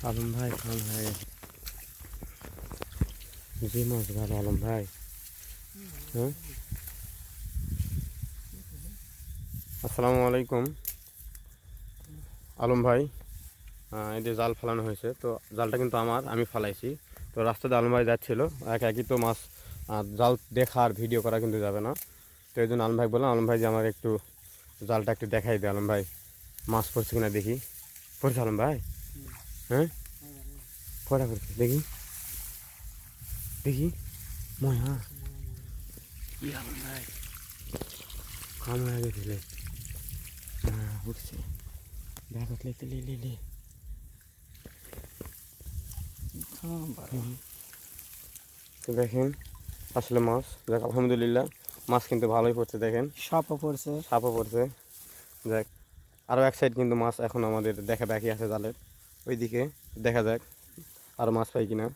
আলম ভাই খান ভাই জি মাছ ভালো আলম ভাই। হ্যাঁ, আসসালামু আলাইকুম আলম ভাই। এই যে জাল ফালানো হয়েছে, তো জালটা কিন্তু আমি ফালাইছি। তো রাস্তাতে আলম ভাই যাচ্ছিল, একই তো মাছ জাল দেখা আর ভিডিও করা কিন্তু যাবে না। তো এই জন্য আলম ভাই বললাম, আলম ভাই যে আমার একটু জালটা একটু দেখাই দে আলম ভাই, মাছ পড়ছে কিনা দেখি। পড়ছে আলম ভাই? হ্যাঁ, পড়া পড়ছে, দেখি দেখি ময়া কি আলম ভাই কাম হয়ে গেছিলে। হ্যাঁ উঠছে, দেখো লে লে লে লে। তো দেখেন আসলে মাছ, দেখ আলহামদুলিল্লাহ মাছ কিন্তু ভালোই পড়ছে। দেখেন সাপও পড়ছে। সাপও পড়ছে। দেখ আরও এক সাইড কিন্তু মাছ এখন আমাদের দেখা বাকি আছে জালের ওইদিকে, দেখা যাক আরও মাছ পাই কিনা।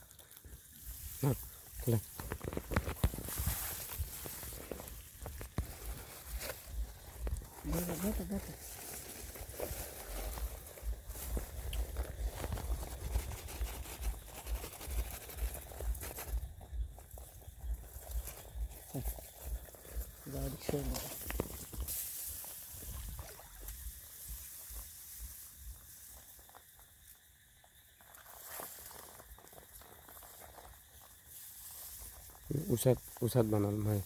উসাদ উসাদ বানাল ভাই।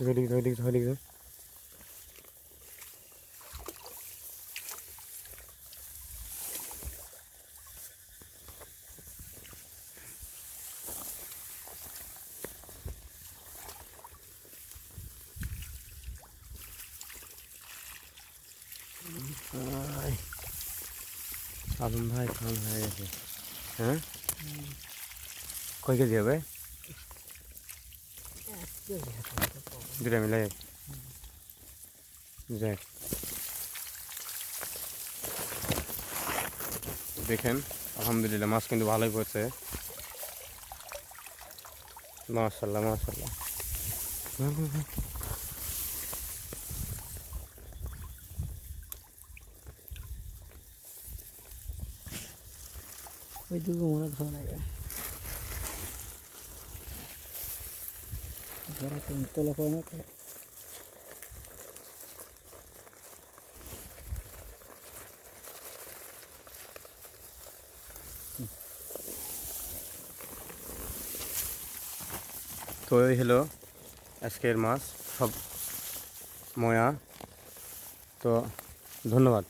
ওইদিকে আলম ভাই খান হয়ে গেছে। হ্যাঁ, কয় কেজি হবে? দুটা মিলে যাক। দেখেন আলহামদুলিল্লাহ মাছ কিন্তু ভালোই পড়ছে। মাশাল্লাহ মাশাল্লাহ। ওইদিকে মনে ধরে লাগে ধরা তোলা করে না। তো এই হলো আজকের মাছ সব ময়া। তো ধন্যবাদ।